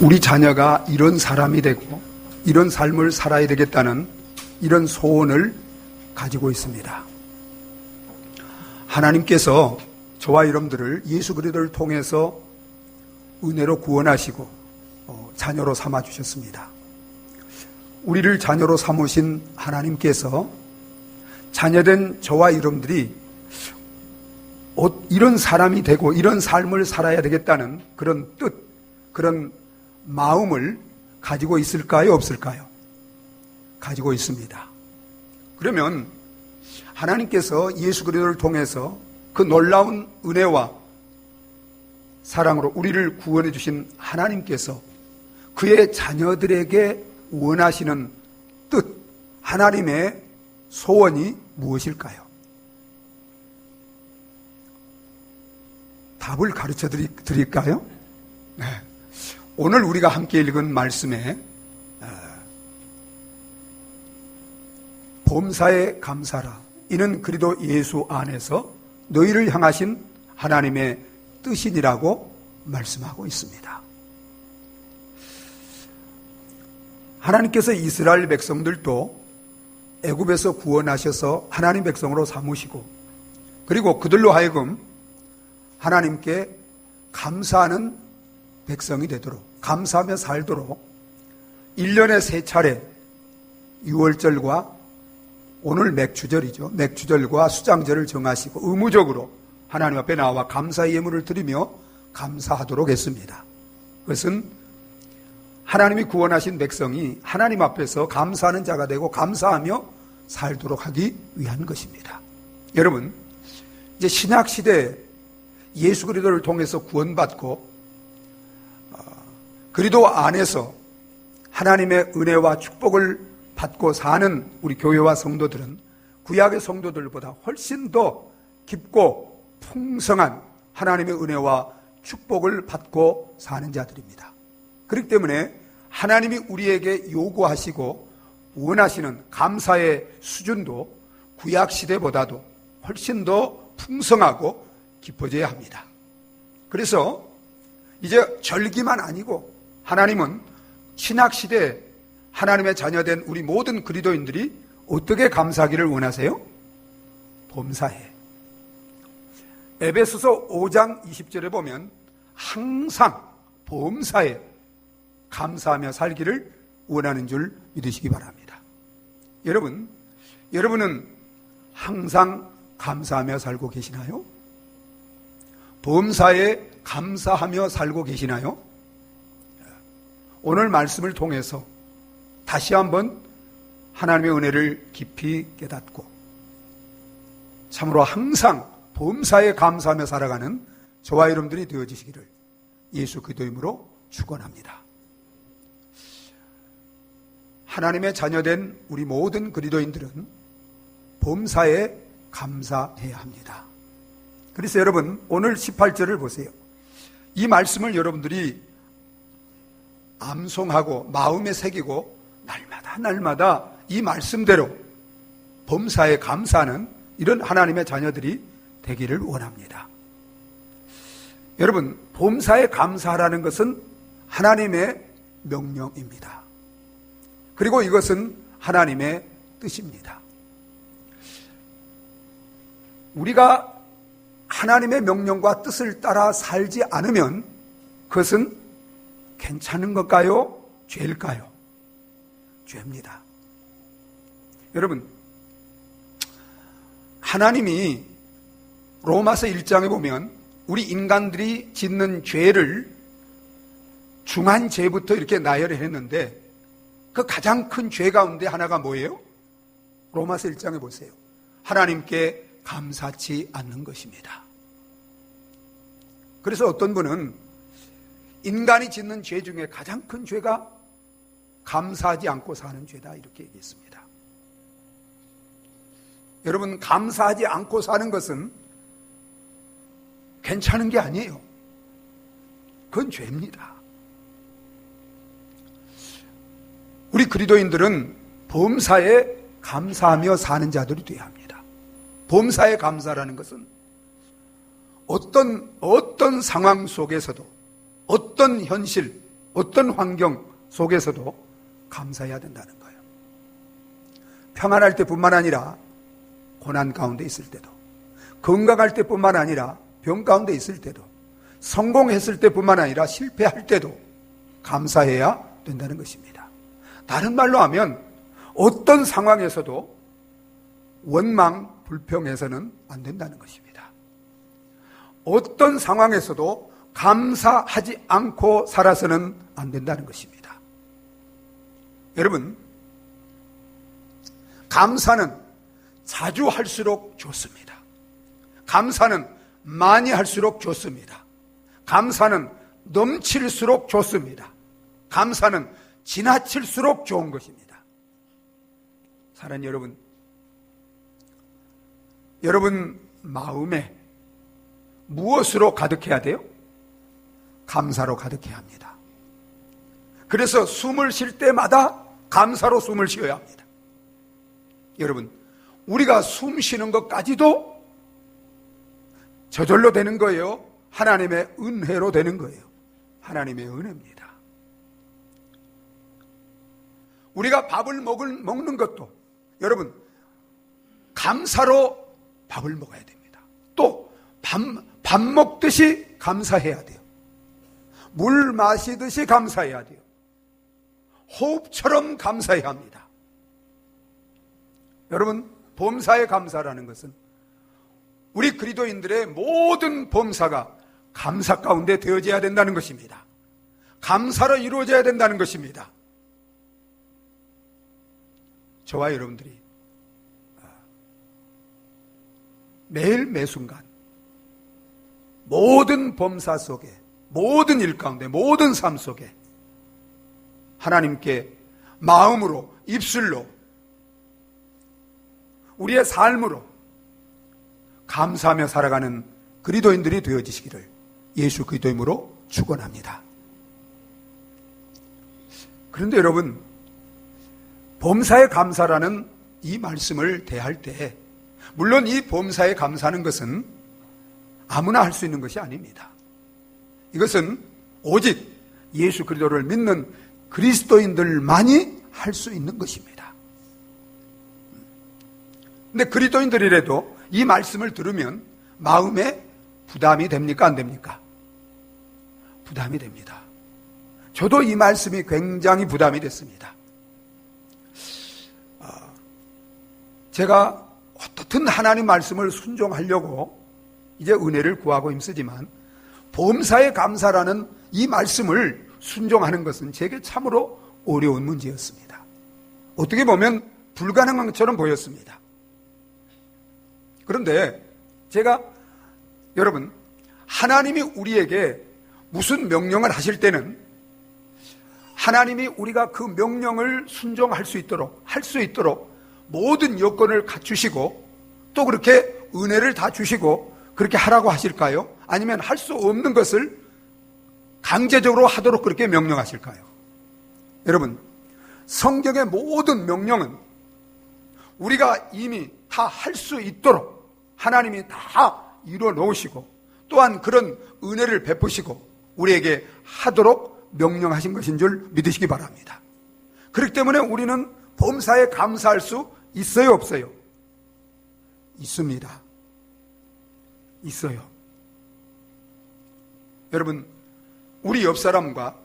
우리 자녀가 이런 사람이 되고 이런 삶을 살아야 되겠다는 이런 소원을 가지고 있습니다. 하나님께서 저와 여러분들을 예수 그리스도를 통해서 은혜로 구원하시고 자녀로 삼아주셨습니다. 우리를 자녀로 삼으신 하나님께서 자녀된 저와 여러분들이 이런 사람이 되고 이런 삶을 살아야 되겠다는 그런 뜻, 그런 마음을 가지고 있을까요? 없을까요? 가지고 있습니다. 그러면 하나님께서 예수 그리스도를 통해서 그 놀라운 은혜와 사랑으로 우리를 구원해 주신 하나님께서 그의 자녀들에게 원하시는 뜻, 하나님의 소원이 무엇일까요? 답을 가르쳐 드릴까요? 네. 오늘 우리가 함께 읽은 말씀에 범사에 감사라, 이는 그리스도 예수 안에서 너희를 향하신 하나님의 뜻이니라고 말씀하고 있습니다. 하나님께서 이스라엘 백성들도 애굽에서 구원하셔서 하나님 백성으로 삼으시고, 그리고 그들로 하여금 하나님께 감사하는 백성이 되도록, 감사하며 살도록 1년에 3차례 유월절과 오늘 맥주절이죠. 맥주절과 수장절을 정하시고 의무적으로 하나님 앞에 나와 감사의 예물을 드리며 감사하도록 했습니다. 그것은 하나님이 구원하신 백성이 하나님 앞에서 감사하는 자가 되고 감사하며 살도록 하기 위한 것입니다. 여러분, 이제 신약시대에 예수 그리스도를 통해서 구원받고 그리스도 안에서 하나님의 은혜와 축복을 받고 사는 우리 교회와 성도들은 구약의 성도들보다 훨씬 더 깊고 풍성한 하나님의 은혜와 축복을 받고 사는 자들입니다. 그렇기 때문에 하나님이 우리에게 요구하시고 원하시는 감사의 수준도 구약시대보다도 훨씬 더 풍성하고 깊어져야 합니다. 그래서 이제 절기만 아니고 하나님은 신약시대에 하나님의 자녀된 우리 모든 그리스도인들이 어떻게 감사하기를 원하세요? 범사에. 에베소서 5장 20절에 보면 항상 범사에 감사하며 살기를 원하는 줄 믿으시기 바랍니다. 여러분은 항상 감사하며 살고 계시나요? 범사에 감사하며 살고 계시나요? 오늘 말씀을 통해서 다시 한번 하나님의 은혜를 깊이 깨닫고 참으로 항상 범사에 감사하며 살아가는 저와 여러분들이 되어지시기를 예수 그리스도 이름으로 축원합니다. 하나님의 자녀된 우리 모든 그리스도인들은 범사에 감사해야 합니다. 그래서 여러분, 오늘 18절을 보세요. 이 말씀을 여러분들이 암송하고 마음에 새기고 날마다 이 말씀대로 범사에 감사하는 이런 하나님의 자녀들이 되기를 원합니다. 여러분, 범사에 감사하라는 것은 하나님의 명령입니다. 그리고 이것은 하나님의 뜻입니다. 우리가 하나님의 명령과 뜻을 따라 살지 않으면 그것은 괜찮은 것일까요? 죄일까요? 죄입니다. 여러분, 하나님이 로마서 1장에 보면 우리 인간들이 짓는 죄를 중한 죄부터 이렇게 나열했는데 그 가장 큰 죄 가운데 하나가 뭐예요? 로마서 1장에 보세요. 하나님께 감사치 않는 것입니다. 그래서 어떤 분은 인간이 짓는 죄 중에 가장 큰 죄가 감사하지 않고 사는 죄다 이렇게 얘기했습니다. 여러분, 감사하지 않고 사는 것은 괜찮은 게 아니에요. 그건 죄입니다. 우리 그리스도인들은 범사에 감사하며 사는 자들이 되어야 합니다. 범사에 감사라는 것은 어떤 상황 속에서도 어떤 현실, 어떤 환경 속에서도 감사해야 된다는 거예요. 평안할 때뿐만 아니라 고난 가운데 있을 때도, 건강할 때뿐만 아니라 병 가운데 있을 때도, 성공했을 때뿐만 아니라 실패할 때도 감사해야 된다는 것입니다. 다른 말로 하면 어떤 상황에서도 원망, 불평해서는 안 된다는 것입니다. 어떤 상황에서도 감사하지 않고 살아서는 안 된다는 것입니다. 여러분, 감사는 자주 할수록 좋습니다. 감사는 많이 할수록 좋습니다. 감사는 넘칠수록 좋습니다. 감사는 지나칠수록 좋은 것입니다. 사랑하는 여러분, 여러분 마음에 무엇으로 가득해야 돼요? 감사로 가득해야 합니다. 그래서 숨을 쉴 때마다 감사로 숨을 쉬어야 합니다. 여러분, 우리가 숨 쉬는 것까지도 저절로 되는 거예요? 하나님의 은혜로 되는 거예요. 하나님의 은혜입니다. 우리가 밥을 먹는 것도 여러분 감사로 밥을 먹어야 됩니다. 또 밥 먹듯이 감사해야 돼요. 물 마시듯이 감사해야 돼요. 호흡처럼 감사해야 합니다. 여러분, 범사에 감사라는 것은 우리 그리스도인들의 모든 범사가 감사 가운데 되어져야 된다는 것입니다. 감사로 이루어져야 된다는 것입니다. 저와 여러분들이 매일 매순간 모든 범사 속에, 모든 일 가운데, 모든 삶 속에 하나님께 마음으로, 입술로, 우리의 삶으로 감사하며 살아가는 그리스도인들이 되어지시기를 예수 그리스도 이름으로 축원합니다. 그런데 여러분, 범사에 감사라는 이 말씀을 대할 때 물론 이 범사에 감사하는 것은 아무나 할 수 있는 것이 아닙니다. 이것은 오직 예수 그리스도를 믿는 그리스도인들만이 할 수 있는 것입니다. 근데 그리스도인들이라도 이 말씀을 들으면 마음에 부담이 됩니까? 안 됩니까? 부담이 됩니다. 저도 이 말씀이 굉장히 부담이 됐습니다. 제가 어떻든 하나님 말씀을 순종하려고 이제 은혜를 구하고 힘쓰지만 범사에 감사라는 이 말씀을 순종하는 것은 제게 참으로 어려운 문제였습니다. 어떻게 보면 불가능한 것처럼 보였습니다. 그런데 제가 여러분, 하나님이 우리에게 무슨 명령을 하실 때는 하나님이 우리가 그 명령을 순종할 수 있도록, 할 수 있도록 모든 여건을 갖추시고 또 그렇게 은혜를 다 주시고 그렇게 하라고 하실까요? 아니면 할 수 없는 것을 강제적으로 하도록 그렇게 명령하실까요? 여러분, 성경의 모든 명령은 우리가 이미 다 할 수 있도록 하나님이 다 이루어 놓으시고 또한 그런 은혜를 베푸시고 우리에게 하도록 명령하신 것인 줄 믿으시기 바랍니다. 그렇기 때문에 우리는 범사에 감사할 수 있어요, 없어요? 있습니다. 있어요. 여러분, 우리 옆 사람과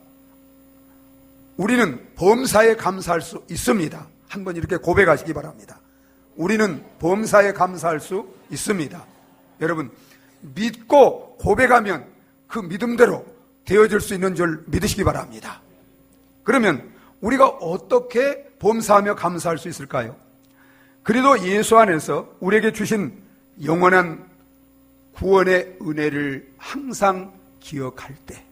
우리는 범사에 감사할 수 있습니다. 한번 이렇게 고백하시기 바랍니다. 우리는 범사에 감사할 수 있습니다. 여러분, 믿고 고백하면 그 믿음대로 되어질 수 있는 줄 믿으시기 바랍니다. 그러면 우리가 어떻게 범사하며 감사할 수 있을까요? 그래도 예수 안에서 우리에게 주신 영원한 구원의 은혜를 항상 기억할 때,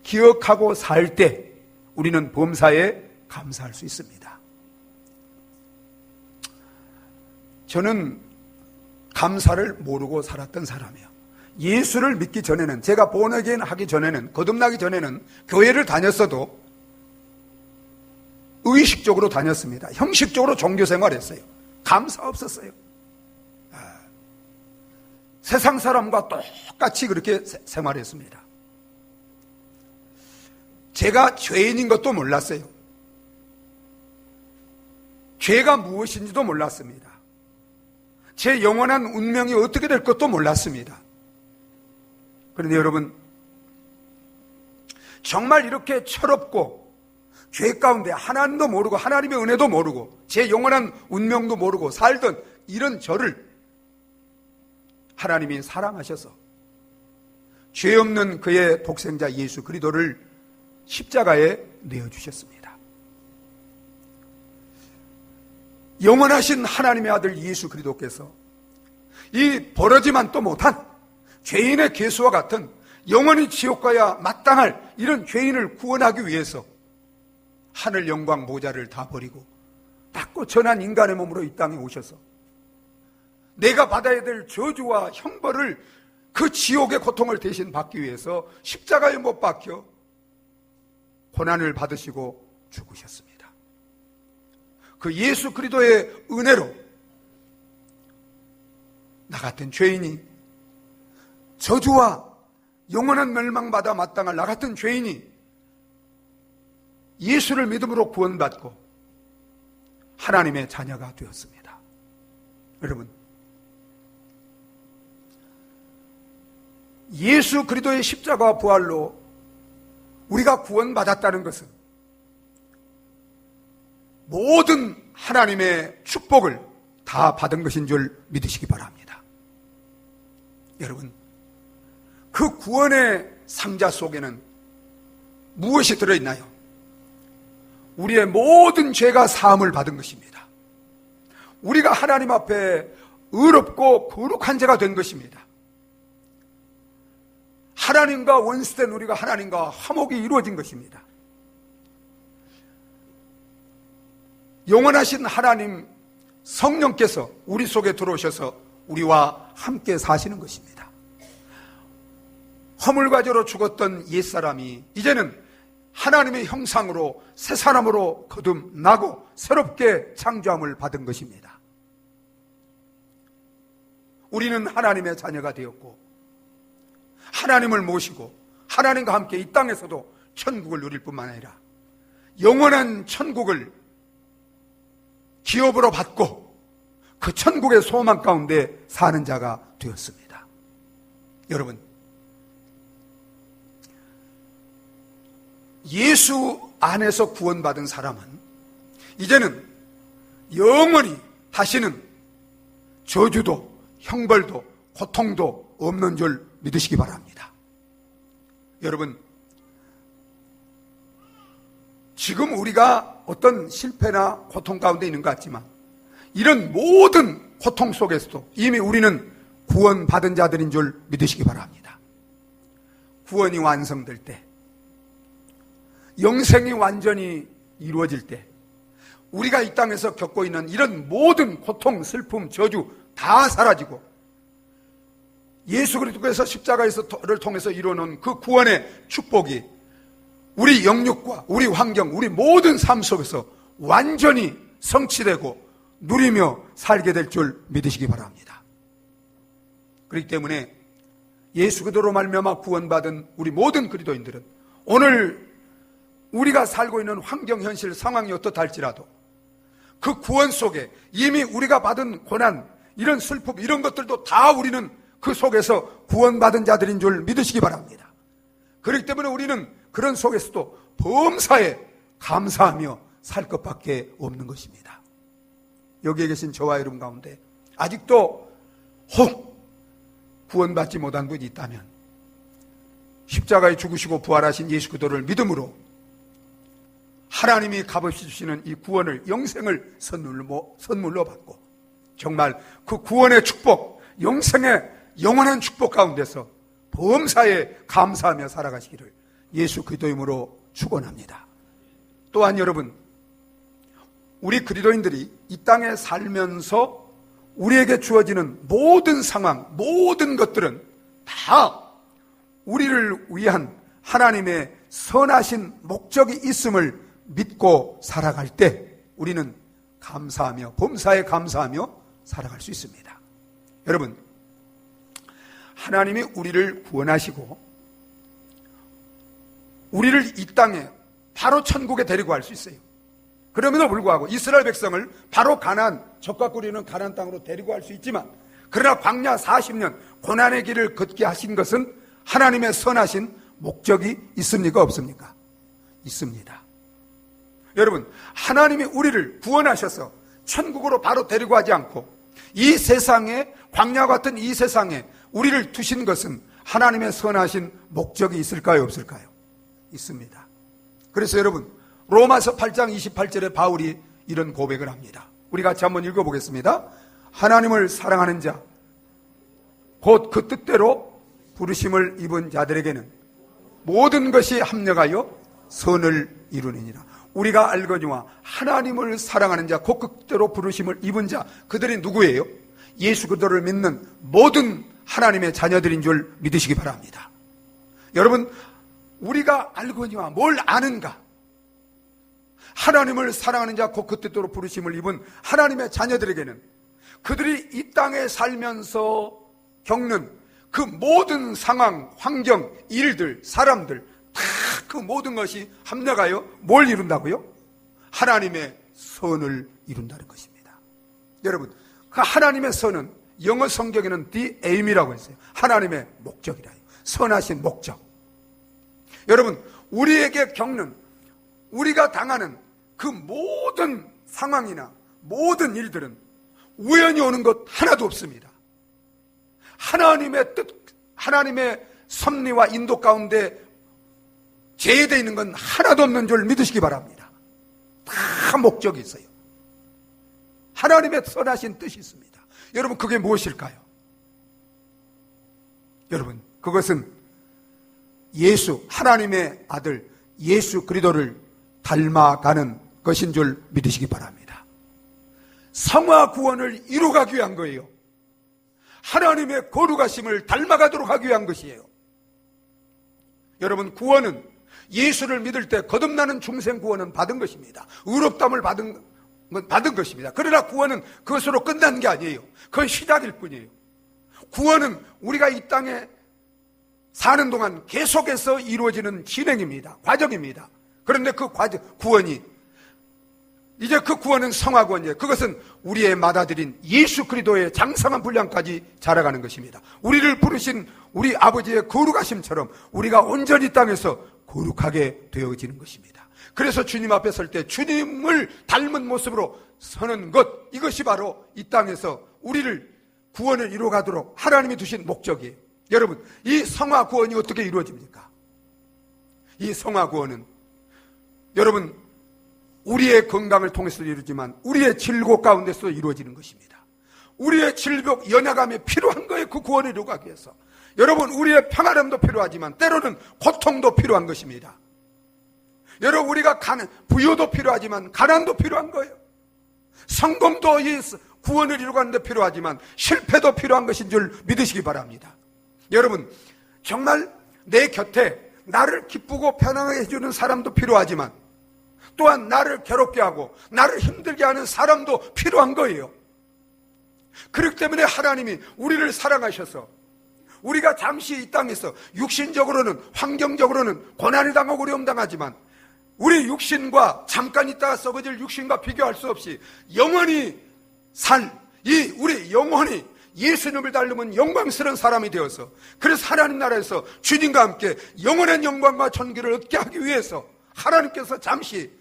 기억하고 살 때 우리는 범사에 감사할 수 있습니다. 저는 감사를 모르고 살았던 사람이에요. 예수를 믿기 전에는, 제가 본어게인 하기 전에는, 거듭나기 전에는 교회를 다녔어도 의식적으로 다녔습니다. 형식적으로 종교 생활했어요. 감사 없었어요. 세상 사람과 똑같이 그렇게 생활했습니다. 제가 죄인인 것도 몰랐어요. 죄가 무엇인지도 몰랐습니다. 제 영원한 운명이 어떻게 될 것도 몰랐습니다. 그런데 여러분, 정말 이렇게 철없고 죄 가운데 하나님도 모르고 하나님의 은혜도 모르고 제 영원한 운명도 모르고 살던 이런 저를 하나님이 사랑하셔서 죄 없는 그의 독생자 예수 그리스도를 십자가에 내어주셨습니다. 영원하신 하나님의 아들 예수 그리스도께서 이 버러지만도 못한 죄인의 괴수와 같은 영원히 지옥 가야 마땅할 이런 죄인을 구원하기 위해서 하늘 영광 모자를 다 버리고 닦고 전한 인간의 몸으로 이 땅에 오셔서 내가 받아야 될 저주와 형벌을 그 지옥의 고통을 대신 받기 위해서 십자가에 못 박혀 고난을 받으시고 죽으셨습니다. 그 예수 그리스도의 은혜로 나 같은 죄인이 저주와 영원한 멸망받아 마땅할 나 같은 죄인이 예수를 믿음으로 구원받고 하나님의 자녀가 되었습니다. 여러분, 예수 그리스도의 십자가와 부활로 우리가 구원받았다는 것은 모든 하나님의 축복을 다 받은 것인 줄 믿으시기 바랍니다. 여러분, 그 구원의 상자 속에는 무엇이 들어있나요? 우리의 모든 죄가 사함을 받은 것입니다. 우리가 하나님 앞에 의롭고 거룩한 자가 된 것입니다. 하나님과 원수된 우리가 하나님과 화목이 이루어진 것입니다. 영원하신 하나님 성령께서 우리 속에 들어오셔서 우리와 함께 사시는 것입니다. 허물과 죄로 죽었던 옛사람이 이제는 하나님의 형상으로 새 사람으로 거듭나고 새롭게 창조함을 받은 것입니다. 우리는 하나님의 자녀가 되었고 하나님을 모시고 하나님과 함께 이 땅에서도 천국을 누릴 뿐만 아니라 영원한 천국을 기업으로 받고 그 천국의 소망 가운데 사는 자가 되었습니다. 여러분, 예수 안에서 구원받은 사람은 이제는 영원히 다시는 저주도 형벌도 고통도 없는 줄 믿으시기 바랍니다. 여러분, 지금 우리가 어떤 실패나 고통 가운데 있는 것 같지만 이런 모든 고통 속에서도 이미 우리는 구원받은 자들인 줄 믿으시기 바랍니다. 구원이 완성될 때, 영생이 완전히 이루어질 때 우리가 이 땅에서 겪고 있는 이런 모든 고통, 슬픔, 저주 다 사라지고 예수 그리스도께서 십자가를 통해서 이루어놓은 그 구원의 축복이 우리 영육과 우리 환경, 우리 모든 삶 속에서 완전히 성취되고 누리며 살게 될 줄 믿으시기 바랍니다. 그렇기 때문에 예수 그리스도로 말미암아 구원받은 우리 모든 그리스도인들은 오늘 우리가 살고 있는 환경, 현실, 상황이 어떻다 할지라도 그 구원 속에 이미 우리가 받은 고난, 이런 슬픔, 이런 것들도 다 우리는 그 속에서 구원받은 자들인 줄 믿으시기 바랍니다. 그렇기 때문에 우리는 그런 속에서도 범사에 감사하며 살 것밖에 없는 것입니다. 여기에 계신 저와 여러분 가운데 아직도 혹 구원받지 못한 분이 있다면 십자가에 죽으시고 부활하신 예수 그리스도를 믿음으로 하나님이 값없이 주시는 이 구원을, 영생을 선물로 받고 정말 그 구원의 축복, 영생의 영원한 축복 가운데서 범사에 감사하며 살아가시기를 예수 그리스도 이름으로 축원합니다. 또한 여러분, 우리 그리스도인들이 이 땅에 살면서 우리에게 주어지는 모든 상황, 모든 것들은 다 우리를 위한 하나님의 선하신 목적이 있음을 믿고 살아갈 때 우리는 감사하며, 범사에 감사하며 살아갈 수 있습니다. 여러분, 하나님이 우리를 구원하시고 우리를 이 땅에 바로 천국에 데리고 갈 수 있어요. 그럼에도 불구하고 이스라엘 백성을 바로 가나안, 적과 꿀이는 가나안 땅으로 데리고 갈 수 있지만, 그러나 광야 40년 고난의 길을 걷게 하신 것은 하나님의 선하신 목적이 있습니까? 없습니까? 있습니다. 여러분, 하나님이 우리를 구원하셔서 천국으로 바로 데리고 가지 않고 이 세상에, 광야 같은 이 세상에 우리를 두신 것은 하나님의 선하신 목적이 있을까요? 없을까요? 있습니다. 그래서 여러분, 로마서 8장 28절에 바울이 이런 고백을 합니다. 우리 같이 한번 읽어보겠습니다. 하나님을 사랑하는 자, 곧 그 뜻대로 부르심을 입은 자들에게는 모든 것이 합력하여 선을 이루느니라. 우리가 알거니와 하나님을 사랑하는 자, 곧 그 뜻대로 부르심을 입은 자, 그들이 누구예요? 예수 그리스도를 믿는 모든 하나님의 자녀들인 줄 믿으시기 바랍니다. 여러분, 우리가 알거니와 뭘 아는가? 하나님을 사랑하는 자, 곧 그 뜻대로 부르심을 입은 하나님의 자녀들에게는 그들이 이 땅에 살면서 겪는 그 모든 상황, 환경, 일들, 사람들 다 그 모든 것이 합력하여 뭘 이룬다고요? 하나님의 선을 이룬다는 것입니다. 여러분, 그 하나님의 선은 영어 성경에는 the aim이라고 했어요. 하나님의 목적이라요. 선하신 목적. 여러분, 우리에게 겪는, 우리가 당하는 그 모든 상황이나 모든 일들은 우연히 오는 것 하나도 없습니다. 하나님의 뜻, 하나님의 섭리와 인도 가운데 제외되어 있는 건 하나도 없는 줄 믿으시기 바랍니다. 다 목적이 있어요. 하나님의 선하신 뜻이 있습니다. 여러분, 그게 무엇일까요? 여러분, 그것은 예수, 하나님의 아들 예수 그리스도를 닮아가는 것인 줄 믿으시기 바랍니다. 성화 구원을 이루가기 위한 거예요. 하나님의 거룩하심을 닮아가도록 하기 위한 것이에요. 여러분, 구원은 예수를 믿을 때 거듭나는 중생 구원은 받은 것입니다. 의롭다함을 받은 것입니다. 그러나 구원은 그것으로 끝난 게 아니에요. 그건 시작일 뿐이에요. 구원은 우리가 이 땅에 사는 동안 계속해서 이루어지는 진행입니다. 과정입니다. 그런데 그 구원이, 이제 그 구원은 성화구원이에요. 그것은 우리의 맏아들인 예수 그리스도의 장성한 분량까지 자라가는 것입니다. 우리를 부르신 우리 아버지의 거룩하심처럼 우리가 온전히 땅에서 거룩하게 되어지는 것입니다. 그래서 주님 앞에 설 때 주님을 닮은 모습으로 서는 것, 이것이 바로 이 땅에서 우리를 구원을 이루어가도록 하나님이 두신 목적이에요. 여러분, 이 성화구원이 어떻게 이루어집니까? 이 성화구원은 여러분, 우리의 건강을 통해서도 이루어지만 우리의 질곡 가운데서도 이루어지는 것입니다. 우리의 질곡, 연약함이 필요한 거예요. 그 구원을 이루어가기 위해서. 여러분, 우리의 평안함도 필요하지만 때로는 고통도 필요한 것입니다. 여러분, 우리가 부여도 필요하지만 가난도 필요한 거예요. 성공도 이 구원을 이루어가는 데 필요하지만 실패도 필요한 것인 줄 믿으시기 바랍니다. 여러분, 정말 내 곁에 나를 기쁘고 편안하게 해주는 사람도 필요하지만 또한 나를 괴롭게 하고 나를 힘들게 하는 사람도 필요한 거예요. 그렇기 때문에 하나님이 우리를 사랑하셔서 우리가 잠시 이 땅에서 육신적으로는, 환경적으로는 고난을 당하고 어려움 당하지만 우리 육신과 잠깐 있다가 썩어질 육신과 비교할 수 없이 영원히 우리 영원히 예수님을 닮은 영광스러운 사람이 되어서, 그래서 하나님 나라에서 주님과 함께 영원한 영광과 존귀를 얻게 하기 위해서 하나님께서 잠시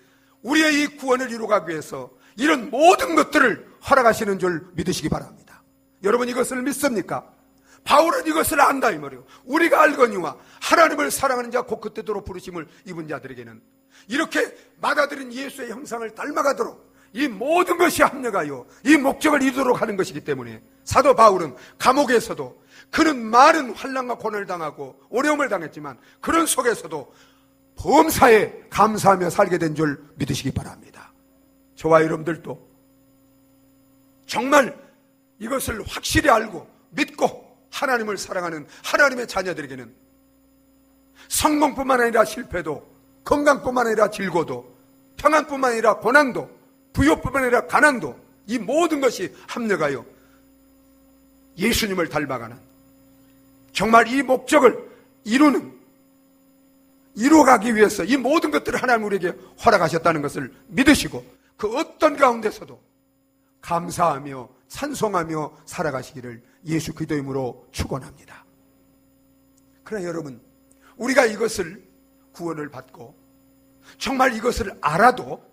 우리의 이 구원을 이루어가기 위해서 이런 모든 것들을 허락하시는 줄 믿으시기 바랍니다. 여러분, 이것을 믿습니까? 바울은 이것을 안다 이 말이에요. 우리가 알거니와 하나님을 사랑하는 자 곧 그 뜻대로 부르심을 입은 자들에게는 이렇게 맏아들인 예수의 형상을 닮아가도록 이 모든 것이 합력하여 이 목적을 이루도록 하는 것이기 때문에 사도 바울은 감옥에서도 그는 많은 환난과 고난을 당하고 어려움을 당했지만 그런 속에서도 범사에 감사하며 살게 된 줄 믿으시기 바랍니다. 저와 여러분들도 정말 이것을 확실히 알고 믿고 하나님을 사랑하는 하나님의 자녀들에게는 성공뿐만 아니라 실패도, 건강뿐만 아니라 질고도, 평안뿐만 아니라 고난도, 부요뿐만 아니라 가난도, 이 모든 것이 합력하여 예수님을 닮아가는, 정말 이 목적을 이루는, 이루어가기 위해서 이 모든 것들을 하나님 우리에게 허락하셨다는 것을 믿으시고 그 어떤 가운데서도 감사하며 찬송하며 살아가시기를 예수 그리스도 이름으로 축원합니다. 그러나 여러분, 우리가 이것을 구원을 받고 정말 이것을 알아도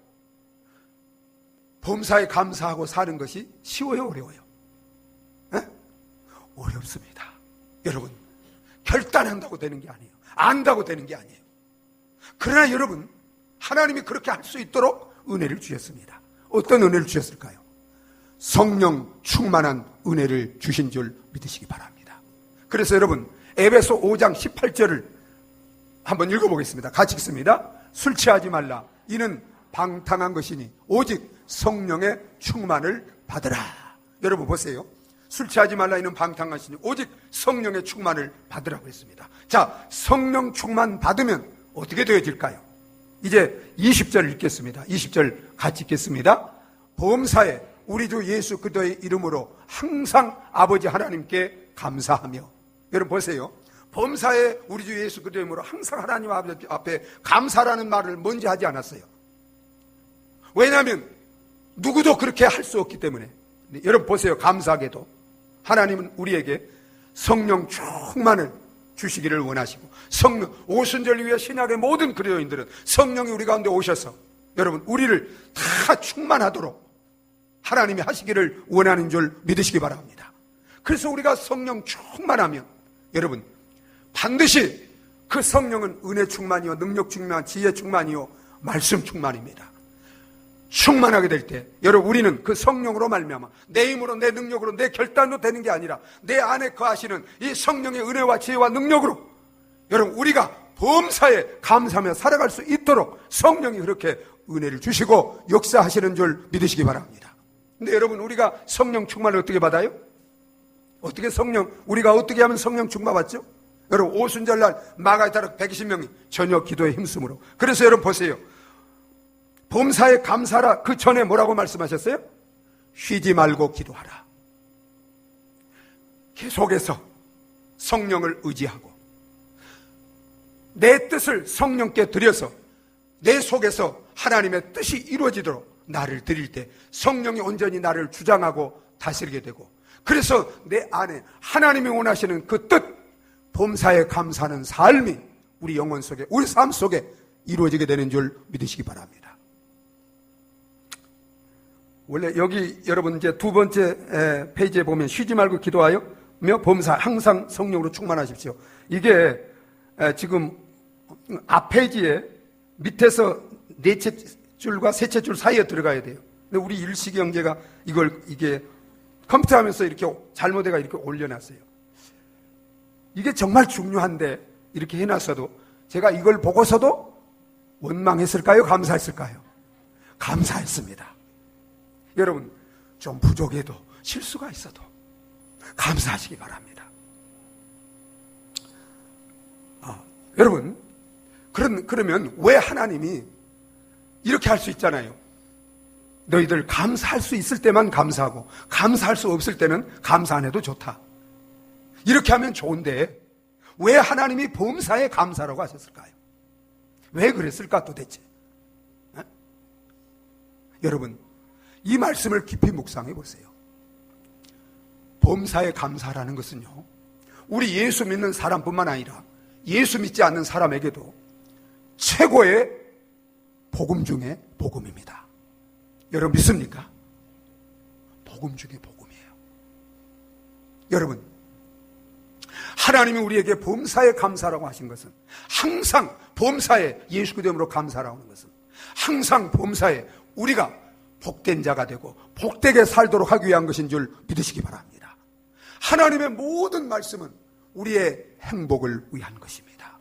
범사에 감사하고 사는 것이 쉬워요, 어려워요? 에? 어렵습니다. 여러분, 결단한다고 되는 게 아니에요. 안다고 되는 게 아니에요. 그러나 여러분, 하나님이 그렇게 할 수 있도록 은혜를 주셨습니다. 어떤 은혜를 주셨을까요? 성령 충만한 은혜를 주신 줄 믿으시기 바랍니다. 그래서 여러분, 에베소 5장 18절을 한번 읽어보겠습니다. 같이 읽습니다. 술 취하지 말라. 이는 방탕한 것이니 오직 성령의 충만을 받으라. 여러분 보세요. 술 취하지 말라. 이는 방탕한 것이니 오직 성령의 충만을 받으라고 했습니다. 자, 성령 충만 받으면 어떻게 되어질까요? 이제 20절 읽겠습니다. 20절 같이 읽겠습니다. 범사에 우리 주 예수 그리스도의 이름으로 항상 아버지 하나님께 감사하며. 여러분 보세요. 범사에 우리 주 예수 그리스도의 이름으로 항상 하나님 아버지 앞에 감사라는 말을 먼저 하지 않았어요. 왜냐하면 누구도 그렇게 할 수 없기 때문에. 여러분 보세요. 감사하게도 하나님은 우리에게 성령 충만을 주시기를 원하시고, 성령, 오순절 위에 신약의 모든 그리스도인들은 성령이 우리 가운데 오셔서 여러분 우리를 다 충만하도록 하나님이 하시기를 원하는 줄 믿으시기 바랍니다. 그래서 우리가 성령 충만하면 여러분 반드시 그 성령은 은혜 충만이요, 능력 충만, 지혜 충만이요, 말씀 충만입니다. 충만하게 될 때 여러분 우리는 그 성령으로 말미암아 내 힘으로, 내 능력으로, 내 결단으로 되는 게 아니라 내 안에 거하시는 이 성령의 은혜와 지혜와 능력으로 여러분 우리가 범사에 감사하며 살아갈 수 있도록 성령이 그렇게 은혜를 주시고 역사하시는 줄 믿으시기 바랍니다. 근데 여러분 우리가 성령 충만을 어떻게 받아요? 우리가 어떻게 하면 성령 충만 받죠? 여러분 오순절날 마가에 따라 120명이 저녁 기도에 힘쓰므로. 그래서 여러분 보세요. 범사에 감사라. 그 전에 뭐라고 말씀하셨어요? 쉬지 말고 기도하라. 계속해서 성령을 의지하고 내 뜻을 성령께 드려서 내 속에서 하나님의 뜻이 이루어지도록 나를 드릴 때 성령이 온전히 나를 주장하고 다스리게 되고, 그래서 내 안에 하나님이 원하시는 그 뜻, 범사에 감사하는 삶이 우리 영혼 속에, 우리 삶 속에 이루어지게 되는 줄 믿으시기 바랍니다. 원래 여기 여러분 이제 두 번째 페이지에 보면 쉬지 말고 기도하여 범사 항상 성령으로 충만하십시오. 이게 지금 앞 페이지에 밑에서 넷째 줄과 셋째 줄 사이에 들어가야 돼요. 근데 우리 일식이 형제가 이게 컴퓨터 하면서 이렇게 잘못해가 이렇게 올려놨어요. 이게 정말 중요한데 이렇게 해놨어도 제가 이걸 보고서도 원망했을까요? 감사했을까요? 감사했습니다. 여러분 좀 부족해도 실수가 있어도 감사하시기 바랍니다. 여러분 그러면 왜 하나님이 이렇게 할 수 있잖아요. 너희들 감사할 수 있을 때만 감사하고 감사할 수 없을 때는 감사 안 해도 좋다. 이렇게 하면 좋은데 왜 하나님이 범사에 감사라고 하셨을까요? 왜 그랬을까 도대체? 여러분 이 말씀을 깊이 묵상해 보세요. 범사에 감사라는 것은요, 우리 예수 믿는 사람뿐만 아니라 예수 믿지 않는 사람에게도 최고의 복음 중에 복음입니다. 여러분 믿습니까? 복음 중에 복음이에요. 여러분 하나님이 우리에게 범사에 감사라고 하신 것은 항상 범사에 예수 그리스도로 감사라고 하는 것은 항상 범사에 우리가 복된 자가 되고 복되게 살도록 하기 위한 것인 줄 믿으시기 바랍니다. 하나님의 모든 말씀은 우리의 행복을 위한 것입니다.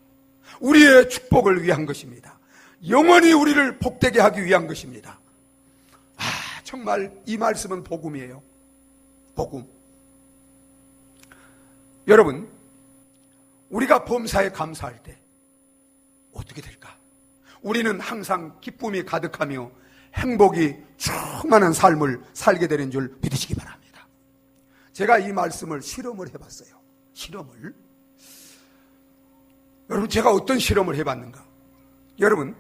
우리의 축복을 위한 것입니다. 영원히 우리를 복되게 하기 위한 것입니다. 정말 이 말씀은 복음이에요. 복음. 여러분 우리가 범사에 감사할 때 어떻게 될까? 우리는 항상 기쁨이 가득하며 행복이 충만한 삶을 살게 되는 줄 믿으시기 바랍니다. 제가 이 말씀을 실험을 해봤어요. 여러분 제가 어떤 실험을 해봤는가? 여러분,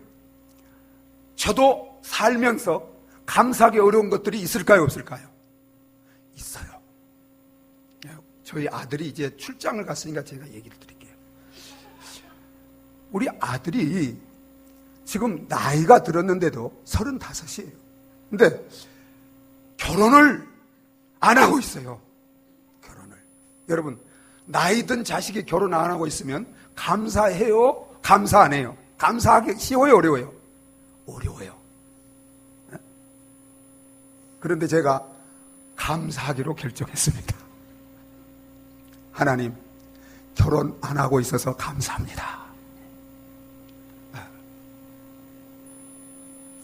저도 살면서 감사하기 어려운 것들이 있을까요, 없을까요? 있어요. 저희 아들이 이제 출장을 갔으니까 제가 얘기를 드릴게요. 우리 아들이 지금 나이가 들었는데도 35이에요. 근데 결혼을 안 하고 있어요. 결혼을. 여러분, 나이 든 자식이 결혼 안 하고 있으면 감사해요? 감사 안 해요? 감사하기 쉬워요? 어려워요? 어려워요. 그런데 제가 감사하기로 결정했습니다. 하나님, 결혼 안 하고 있어서 감사합니다.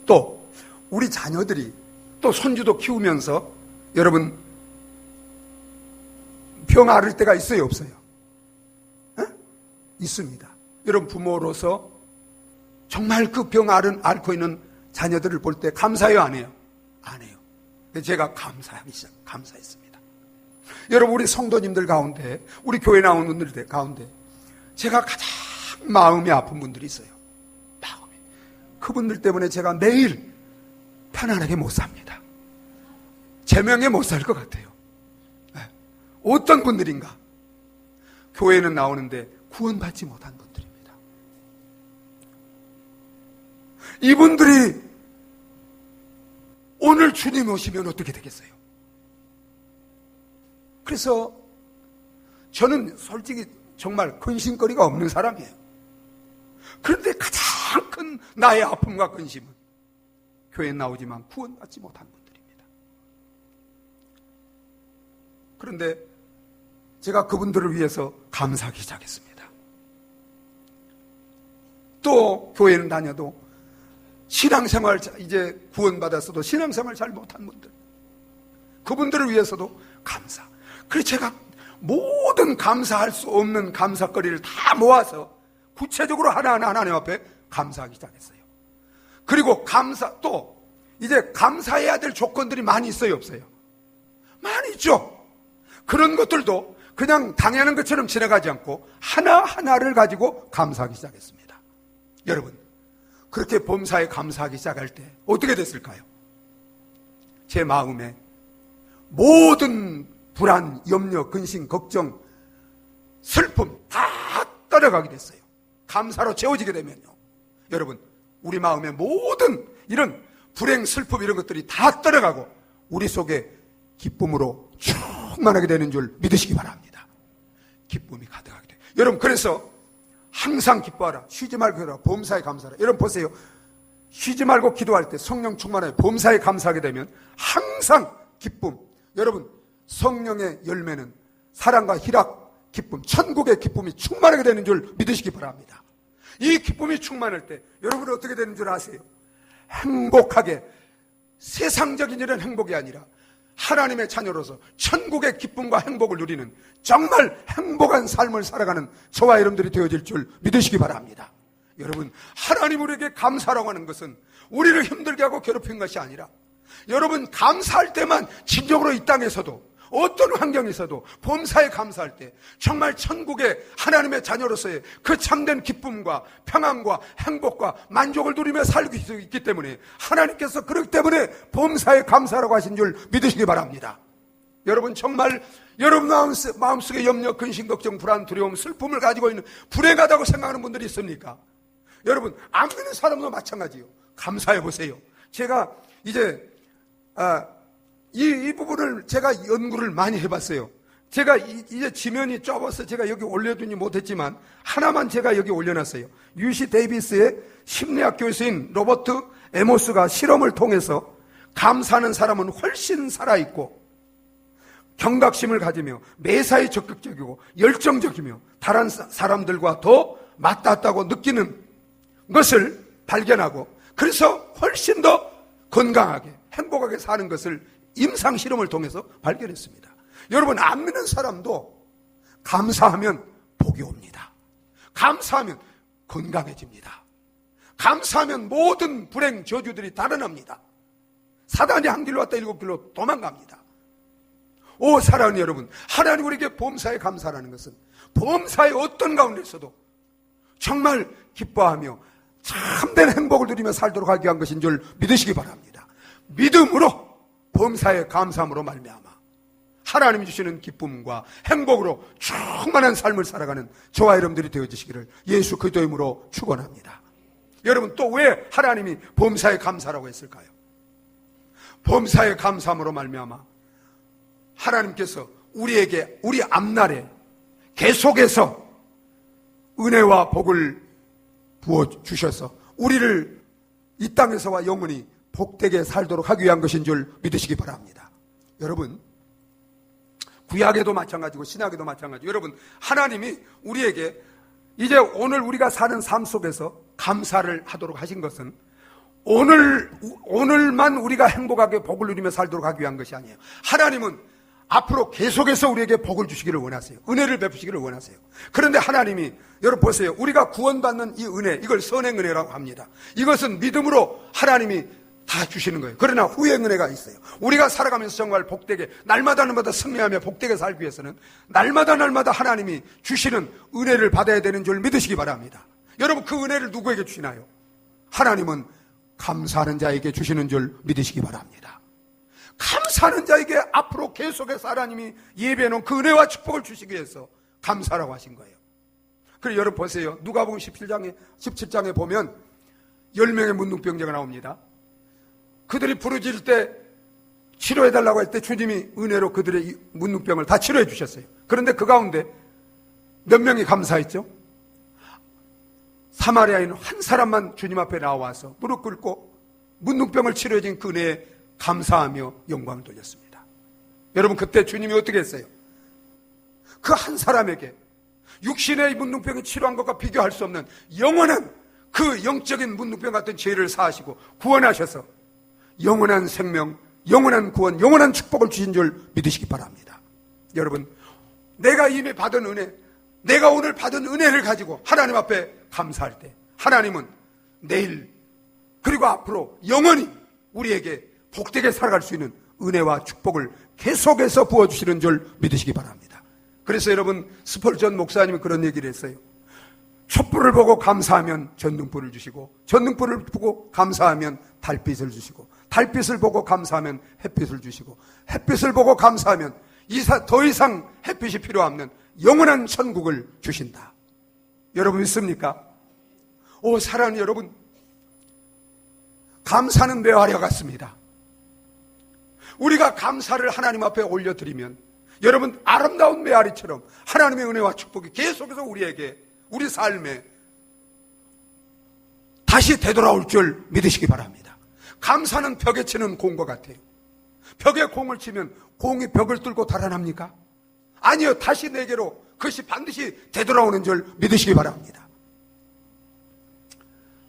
또 우리 자녀들이 또 손주도 키우면서 여러분 병 앓을 때가 있어요, 없어요? 있습니다. 여러분 부모로서 정말 그 병 앓고 있는 자녀들을 볼 때 감사해요, 안 해요? 안 해요. 제가 감사했습니다. 여러분, 우리 성도님들 가운데, 우리 교회 나오는 분들 가운데 제가 가장 마음이 아픈 분들이 있어요. 그분들 때문에 제가 매일 편안하게 못 삽니다. 제명에 못 살 것 같아요. 어떤 분들인가? 교회는 나오는데 구원받지 못한 분들입니다. 이분들이 오늘 주님 오시면 어떻게 되겠어요? 그래서 저는 솔직히 정말 근심거리가 없는 사람이에요. 그런데 가장 큰 나의 아픔과 근심은 교회에 나오지만 구원받지 못한 분들입니다. 그런데 제가 그분들을 위해서 감사하기 시작했습니다. 또 교회는 다녀도 신앙생활, 이제 구원받았어도 신앙생활 잘 못한 분들, 그분들을 위해서도 감사. 그래서 제가 모든 감사할 수 없는 감사거리를 다 모아서 구체적으로 하나하나 하나님 앞에 감사하기 시작했어요. 그리고 또 이제 감사해야 될 조건들이 많이 있어요, 없어요? 많이 있죠. 그런 것들도 그냥 당연한 것처럼 지나가지 않고 하나하나를 가지고 감사하기 시작했습니다. 여러분, 그렇게 범사에 감사하기 시작할 때 어떻게 됐을까요? 제 마음에 모든 불안, 염려, 근심, 걱정, 슬픔 다 떠나가게 됐어요. 감사로 채워지게 되면요, 여러분, 우리 마음에 모든 이런 불행, 슬픔 이런 것들이 다 떠나가고 우리 속에 기쁨으로 충만하게 되는 줄 믿으시기 바랍니다. 기쁨이 가득하게 돼요. 여러분, 그래서 항상 기뻐하라, 쉬지 말고 기도하라, 범사에 감사하라. 여러분 보세요, 쉬지 말고 기도할 때 성령 충만하게 범사에 감사하게 되면 항상 기쁨. 여러분, 성령의 열매는 사랑과 희락, 기쁨, 천국의 기쁨이 충만하게 되는 줄 믿으시기 바랍니다. 이 기쁨이 충만할 때 여러분은 어떻게 되는 줄 아세요? 행복하게, 세상적인 이런 행복이 아니라 하나님의 자녀로서 천국의 기쁨과 행복을 누리는 정말 행복한 삶을 살아가는 저와 여러분들이 되어질 줄 믿으시기 바랍니다. 여러분, 하나님 우리에게 감사라고 하는 것은 우리를 힘들게 하고 괴롭힌 것이 아니라, 여러분 감사할 때만 진정으로 이 땅에서도 어떤 환경에서도 범사에 감사할 때 정말 천국의 하나님의 자녀로서의 그 참된 기쁨과 평안과 행복과 만족을 누리며 살고 있기 때문에, 하나님께서 그렇기 때문에 범사에 감사라고 하신 줄 믿으시기 바랍니다. 여러분, 정말 여러분 마음속에 염려, 근심, 걱정, 불안, 두려움, 슬픔을 가지고 있는, 불행하다고 생각하는 분들이 있습니까? 여러분, 안 믿는 사람도 마찬가지요. 감사해 보세요. 제가 이제 이 부분을 제가 연구를 많이 해봤어요. 제가 이제 지면이 좁아서 제가 여기 올려두지 못했지만 하나만 제가 여기 올려놨어요. UC 데이비스의 심리학 교수인 로버트 에모스가 실험을 통해서 감사하는 사람은 훨씬 살아있고 경각심을 가지며 매사에 적극적이고 열정적이며 다른 사람들과 더 맞닿았다고 느끼는 것을 발견하고, 그래서 훨씬 더 건강하게 행복하게 사는 것을 임상 실험을 통해서 발견했습니다. 여러분, 안 믿는 사람도 감사하면 복이 옵니다. 감사하면 건강해집니다. 감사하면 모든 불행, 저주들이 달아납니다. 사단이 한 길로 왔다 7길로 도망갑니다. 오 사랑하는 여러분, 하나님 우리에게 범사에 감사라는 것은 범사의 어떤 가운데서도 정말 기뻐하며 참된 행복을 누리며 살도록 하기 위한 것인 줄 믿으시기 바랍니다. 믿음으로 범사에 감사함으로 말미암아 하나님이 주시는 기쁨과 행복으로 충만한 삶을 살아가는 저와 여러분들이 되어주시기를 예수 그리스도의 이름으로 축원합니다. 여러분, 또 왜 하나님이 범사에 감사라고 했을까요? 범사에 감사함으로 말미암아 하나님께서 우리에게 우리 앞날에 계속해서 은혜와 복을 부어주셔서 우리를 이 땅에서와 영원히 복되게 살도록 하기 위한 것인 줄 믿으시기 바랍니다. 여러분, 구약에도 마찬가지고 신약에도 마찬가지고, 여러분, 하나님이 우리에게 이제 오늘 우리가 사는 삶 속에서 감사를 하도록 하신 것은 오늘만 우리가 행복하게 복을 누리며 살도록 하기 위한 것이 아니에요. 하나님은 앞으로 계속해서 우리에게 복을 주시기를 원하세요. 은혜를 베푸시기를 원하세요. 그런데 하나님이, 여러분 보세요. 우리가 구원받는 이 은혜, 이걸 선행 은혜라고 합니다. 이것은 믿음으로 하나님이 다 주시는 거예요. 그러나 후행 은혜가 있어요. 우리가 살아가면서 정말 복되게 날마다 승리하며 복되게 살기 위해서는 날마다 하나님이 주시는 은혜를 받아야 되는 줄 믿으시기 바랍니다. 여러분, 그 은혜를 누구에게 주시나요? 하나님은 감사하는 자에게 주시는 줄 믿으시기 바랍니다. 감사하는 자에게 앞으로 계속해서 하나님이 예배해놓은 그 은혜와 축복을 주시기 위해서 감사라고 하신 거예요. 그리고 여러분 보세요. 누가복음 17장에 보면 10명의 문둥병자가 나옵니다. 그들이 부르짖을 때, 치료해달라고 할 때 주님이 은혜로 그들의 문둥병을 다 치료해 주셨어요. 그런데 그 가운데 몇 명이 감사했죠? 사마리아인 한 사람만 주님 앞에 나와서 무릎 꿇고 문둥병을 치료해 준 그 은혜에 감사하며 영광을 돌렸습니다. 여러분, 그때 주님이 어떻게 했어요? 그 한 사람에게 육신의 문둥병이 치료한 것과 비교할 수 없는 영원한 그 영적인 문둥병 같은 죄를 사하시고 구원하셔서 영원한 생명, 영원한 구원, 영원한 축복을 주신 줄 믿으시기 바랍니다. 여러분, 내가 이미 받은 은혜, 내가 오늘 받은 은혜를 가지고 하나님 앞에 감사할 때 하나님은 내일 그리고 앞으로 영원히 우리에게 복되게 살아갈 수 있는 은혜와 축복을 계속해서 부어주시는 줄 믿으시기 바랍니다. 그래서 여러분, 스펄전 목사님이 그런 얘기를 했어요. 촛불을 보고 감사하면 전등불을 주시고, 전등불을 보고 감사하면 달빛을 주시고, 달빛을 보고 감사하면 햇빛을 주시고, 햇빛을 보고 감사하면 더 이상 햇빛이 필요 없는 영원한 천국을 주신다. 여러분 믿습니까? 사랑하는 여러분, 감사는 메아리 같습니다. 우리가 감사를 하나님 앞에 올려드리면 여러분, 아름다운 메아리처럼 하나님의 은혜와 축복이 계속해서 우리에게, 우리 삶에 다시 되돌아올 줄 믿으시기 바랍니다. 감사는 벽에 치는 공과 같아요. 벽에 공을 치면 공이 벽을 뚫고 달아납니까? 아니요, 다시 내게로 그것이 반드시 되돌아오는 줄 믿으시기 바랍니다.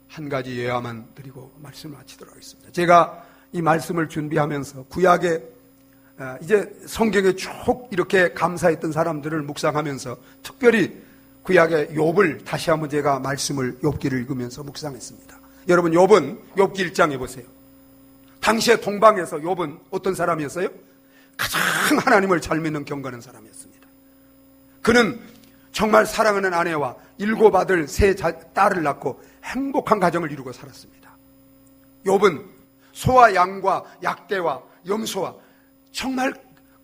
한 가지 예화만 드리고 말씀을 마치도록 하겠습니다. 제가 이 말씀을 준비하면서 구약에 이제 성경에 쭉 이렇게 감사했던 사람들을 묵상하면서 특별히 구약의 욥을 다시 한번 제가 말씀을 욥기를 읽으면서 묵상했습니다. 여러분, 욥은 욥기 1장에 보세요. 당시에 동방에서 욥은 어떤 사람이었어요? 가장 하나님을 잘 믿는 경건한 사람이었습니다. 그는 정말 사랑하는 아내와 7 아들 3 딸을 낳고 행복한 가정을 이루고 살았습니다. 욥은 소와 양과 약대와 염소와 정말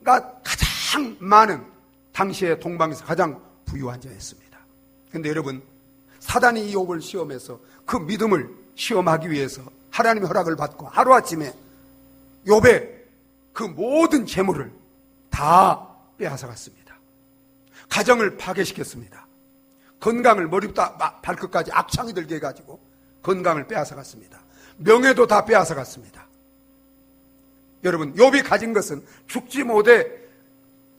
가장 많은 당시의 동방에서 가장 부유한 자였습니다. 그런데 여러분, 사단이 이 욥을 시험해서 그 믿음을 시험하기 위해서 하나님의 허락을 받고 하루아침에 욥의 그 모든 재물을 다 빼앗아갔습니다. 가정을 파괴시켰습니다. 건강을 머리부터 발끝까지 악창이 들게 해가지고 건강을 빼앗아갔습니다. 명예도 다 빼앗아갔습니다. 여러분, 욥이 가진 것은 죽지 못해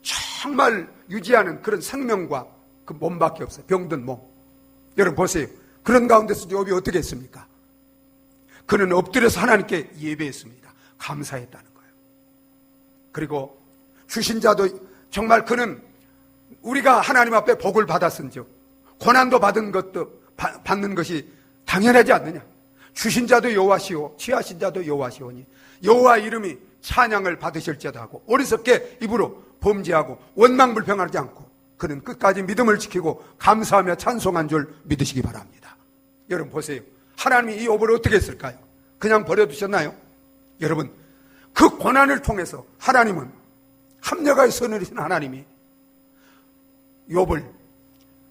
정말 유지하는 그런 생명과 그 몸밖에 없어요. 병든 몸. 여러분 보세요. 그런 가운데서 욥이 어떻게 했습니까? 그는 엎드려서 하나님께 예배했습니다. 감사했다는 거예요. 그리고 주신 자도 정말 그는 우리가 하나님 앞에 복을 받았은즉 고난도 받는 것이 당연하지 않느냐. 주신 자도 여호와시오 취하신 자도 여호와시오니 여호와 이름이 찬양을 받으실지어다 하고 어리석게 입으로 범죄하고 원망불평하지 않고 그는 끝까지 믿음을 지키고 감사하며 찬송한 줄 믿으시기 바랍니다. 여러분 보세요. 하나님이 이 욥을 어떻게 했을까요? 그냥 버려두셨나요? 여러분, 그 고난을 통해서 하나님은 합력하여 선으신 하나님이 욥을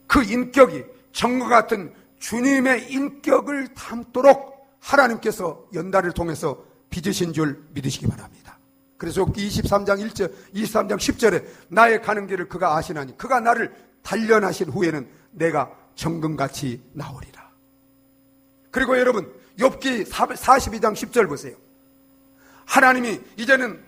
그 인격이 정과 같은 주님의 인격을 담도록 하나님께서 연단을 통해서 빚으신 줄 믿으시기 바랍니다. 그래서 23장 1절, 23장 10절에 나의 가는 길을 그가 아시나니 그가 나를 단련하신 후에는 내가 정금같이 나오리라. 그리고 여러분, 욥기 42장 10절 보세요. 하나님이 이제는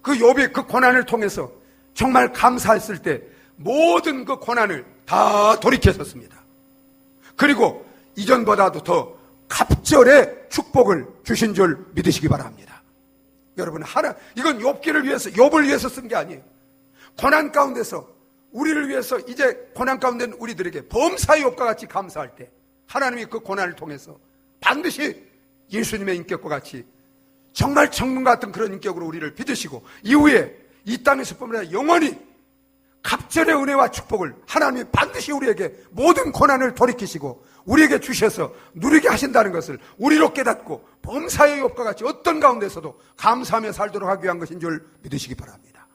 그 욥의 그 고난을 통해서 정말 감사했을 때 모든 그 고난을 다 돌이켰었습니다. 그리고 이전보다도 더 갑절의 축복을 주신 줄 믿으시기 바랍니다. 여러분, 이건 욥기를 위해서, 욥을 위해서 쓴 게 아니에요. 고난 가운데서 우리를 위해서, 이제 고난 가운데 있는 우리들에게 범사의 욥과 같이 감사할 때 하나님이 그 고난을 통해서 반드시 예수님의 인격과 같이 정말 정문 같은 그런 인격으로 우리를 빚으시고 이후에 이 땅에서뿐만 아니라 영원히 갑절의 은혜와 축복을 하나님이 반드시 우리에게 모든 고난을 돌이키시고 우리에게 주셔서 누리게 하신다는 것을 우리로 깨닫고 범사의 욥과 같이 어떤 가운데서도 감사하며 살도록 하기 위한 것인 줄 믿으시기 바랍니다.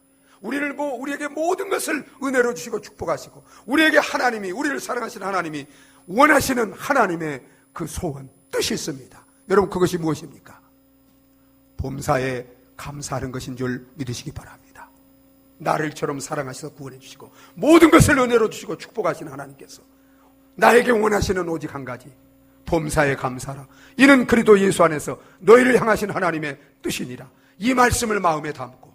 우리에게 모든 것을 은혜로 주시고 축복하시고 우리에게 하나님이, 우리를 사랑하시는 하나님이 원하시는 하나님의 그 소원, 뜻이 있습니다. 여러분, 그것이 무엇입니까? 범사에 감사하는 것인 줄 믿으시기 바랍니다. 나를처럼 사랑하셔서 구원해 주시고 모든 것을 은혜로 주시고 축복하시는 하나님께서 나에게 원하시는 오직 한 가지, 범사에 감사하라. 이는 그리스도 예수 안에서 너희를 향하신 하나님의 뜻이니라. 이 말씀을 마음에 담고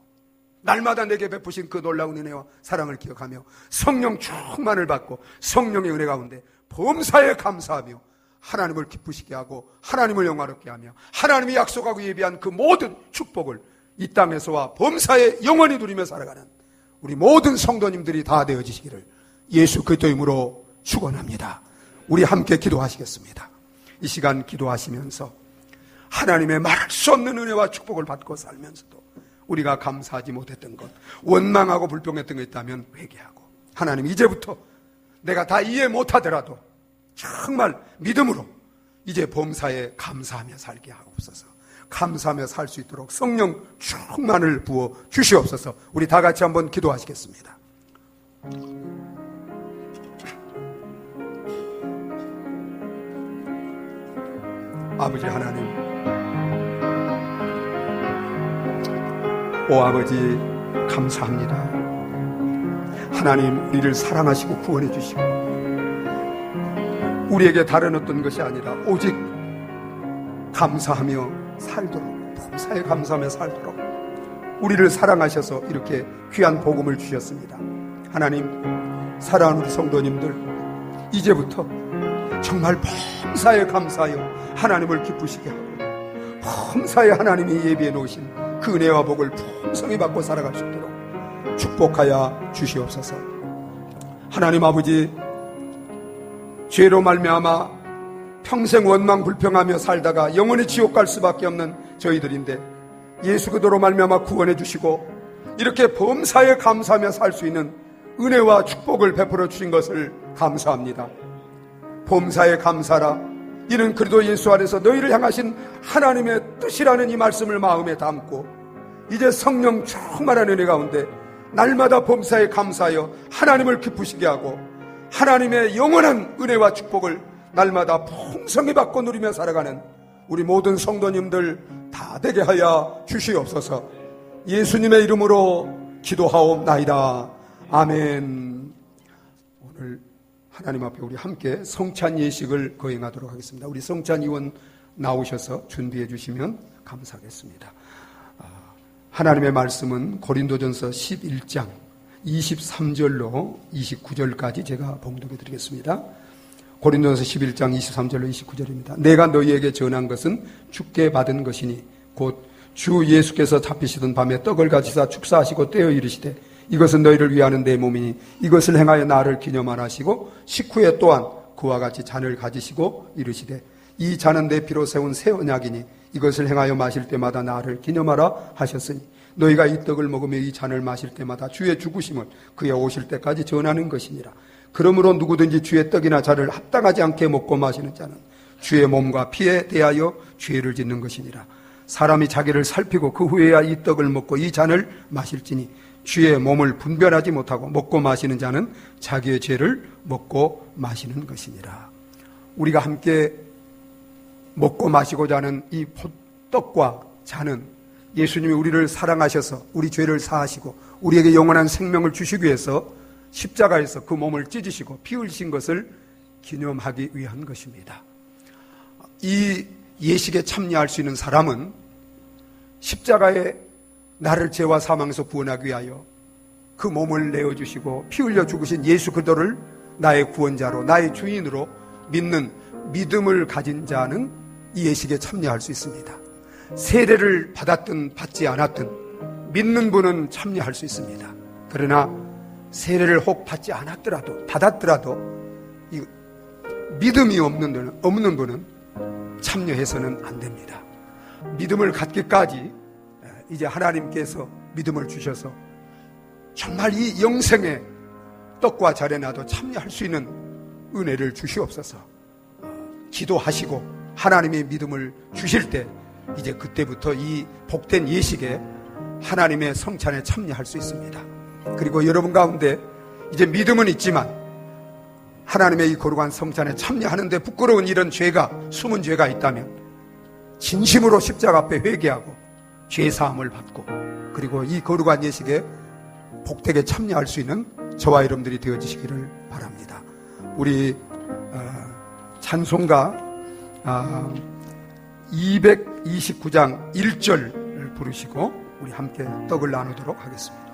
날마다 내게 베푸신 그 놀라운 은혜와 사랑을 기억하며 성령 충만을 받고 성령의 은혜 가운데 범사에 감사하며 하나님을 기쁘시게 하고 하나님을 영화롭게 하며 하나님이 약속하고 예비한 그 모든 축복을 이 땅에서와 범사에 영원히 누리며 살아가는 우리 모든 성도님들이 다 되어지시기를 예수 그리스도의 이름으로 축원합니다. 우리 함께 기도하시겠습니다. 이 시간 기도하시면서 하나님의 말할 수 없는 은혜와 축복을 받고 살면서도 우리가 감사하지 못했던 것, 원망하고 불평했던 것 있다면 회개하고, 하나님 이제부터 내가 다 이해 못하더라도 정말 믿음으로 이제 범사에 감사하며 살게 하옵소서. 감사하며 살 수 있도록 성령 충만을 부어 주시옵소서. 우리 다 같이 한번 기도하시겠습니다. 아버지 하나님, 오 아버지 감사합니다. 하나님, 우리를 사랑하시고 구원해 주시고 우리에게 다른 어떤 것이 아니라 오직 감사하며 살도록, 범사에 감사하며 살도록 우리를 사랑하셔서 이렇게 귀한 복음을 주셨습니다. 하나님, 사랑하는 우리 성도님들 이제부터 정말 범사에 감사하여 하나님을 기쁘시게 하고 범사에 하나님이 예비해 놓으신 그 은혜와 복을 풍성히 받고 살아갈 수 있도록 축복하여 주시옵소서. 하나님 아버지, 죄로 말미암아 평생 원망 불평하며 살다가 영원히 지옥 갈 수밖에 없는 저희들인데 예수 그리스도로 말미암아 구원해 주시고 이렇게 범사에 감사하며 살 수 있는 은혜와 축복을 베풀어 주신 것을 감사합니다. 범사에 감사라. 이는 그리스도 예수 안에서 너희를 향하신 하나님의 뜻이라는 이 말씀을 마음에 담고 이제 성령 충만한 은혜 가운데 날마다 범사에 감사하여 하나님을 기쁘시게 하고 하나님의 영원한 은혜와 축복을 날마다 풍성히 받고 누리며 살아가는 우리 모든 성도님들 다 되게 하여 주시옵소서. 예수님의 이름으로 기도하옵나이다. 아멘. 오늘 하나님 앞에 우리 함께 성찬 예식을 거행하도록 하겠습니다. 우리 성찬 의원 나오셔서 준비해 주시면 감사하겠습니다. 하나님의 말씀은 고린도전서 11장 23절로 29절까지 제가 봉독해 드리겠습니다. 고린도전서 11장 23절로 29절입니다. 내가 너희에게 전한 것은 주께 받은 것이니 곧 주 예수께서 잡히시던 밤에 떡을 가지사 축사하시고 떼어 이르시되 이것은 너희를 위하는 내 몸이니 이것을 행하여 나를 기념하라 하시고 식후에 또한 그와 같이 잔을 가지시고 이르시되 이 잔은 내 피로 세운 새 언약이니 이것을 행하여 마실 때마다 나를 기념하라 하셨으니 너희가 이 떡을 먹으며 이 잔을 마실 때마다 주의 죽으심을 그의 오실 때까지 전하는 것이니라. 그러므로 누구든지 주의 떡이나 잔을 합당하지 않게 먹고 마시는 자는 주의 몸과 피에 대하여 죄를 짓는 것이니라. 사람이 자기를 살피고 그 후에야 이 떡을 먹고 이 잔을 마실지니 주의 몸을 분별하지 못하고 먹고 마시는 자는 자기의 죄를 먹고 마시는 것이니라. 우리가 함께 먹고 마시고자 하는 이 떡과 잔은 예수님이 우리를 사랑하셔서 우리 죄를 사하시고 우리에게 영원한 생명을 주시기 위해서 십자가에서 그 몸을 찢으시고 피 흘리신 것을 기념하기 위한 것입니다. 이 예식에 참여할 수 있는 사람은 십자가에 나를 죄와 사망에서 구원하기 위하여 그 몸을 내어주시고 피 흘려 죽으신 예수 그리스도를 나의 구원자로 나의 주인으로 믿는 믿음을 가진 자는 이 예식에 참여할 수 있습니다. 세례를 받았든 받지 않았든 믿는 분은 참여할 수 있습니다. 그러나 세례를 혹 받지 않았더라도 받았더라도 이 믿음이 없는 분은 참여해서는 안 됩니다. 믿음을 갖기까지 이제 하나님께서 믿음을 주셔서 정말 이 영생의 떡과 잔에 나도 참여할 수 있는 은혜를 주시옵소서. 기도하시고 하나님의 믿음을 주실 때 이제 그때부터 이 복된 예식에 하나님의 성찬에 참여할 수 있습니다. 그리고 여러분 가운데 이제 믿음은 있지만 하나님의 이 거룩한 성찬에 참여하는데 부끄러운 이런 죄가, 숨은 죄가 있다면 진심으로 십자가 앞에 회개하고 죄사함을 받고 그리고 이 거룩한 예식에 복되게 참여할 수 있는 저와 여러분들이 되어지시기를 바랍니다. 우리 찬송가 229장 1절을 부르시고 우리 함께 떡을 나누도록 하겠습니다.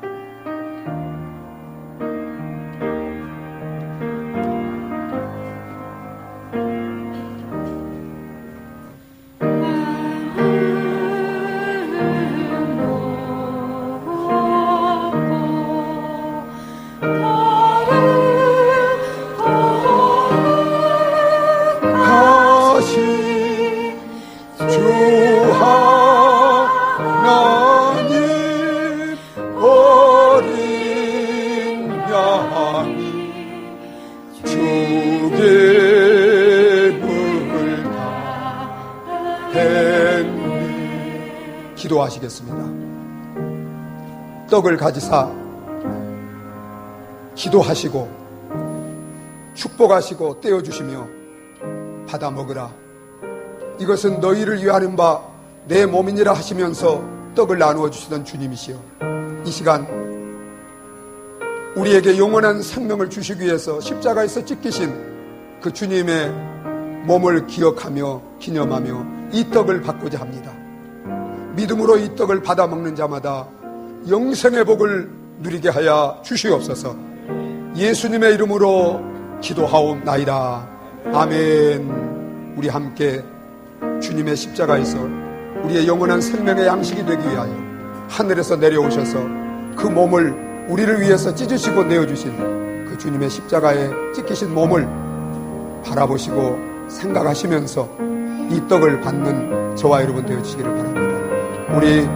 기도하시겠습니다. 떡을 가지사 기도하시고 축복하시고 떼어주시며 받아 먹으라. 이것은 너희를 위하는 바 내 몸이니라 하시면서 떡을 나누어 주시던 주님이시여, 이 시간 우리에게 영원한 생명을 주시기 위해서 십자가에서 찢기신 그 주님의 몸을 기억하며 기념하며 이 떡을 받고자 합니다. 믿음으로 이 떡을 받아 먹는 자마다 영생의 복을 누리게 하여 주시옵소서. 예수님의 이름으로 기도하옵나이다. 아멘. 우리 함께 주님의 십자가에서 우리의 영원한 생명의 양식이 되기 위하여 하늘에서 내려오셔서 그 몸을 우리를 위해서 찢으시고 내어주신 그 주님의 십자가에 찢기신 몸을 바라보시고 생각하시면서 이 떡을 받는 저와 여러분 되어주시기를 바랍니다. 우리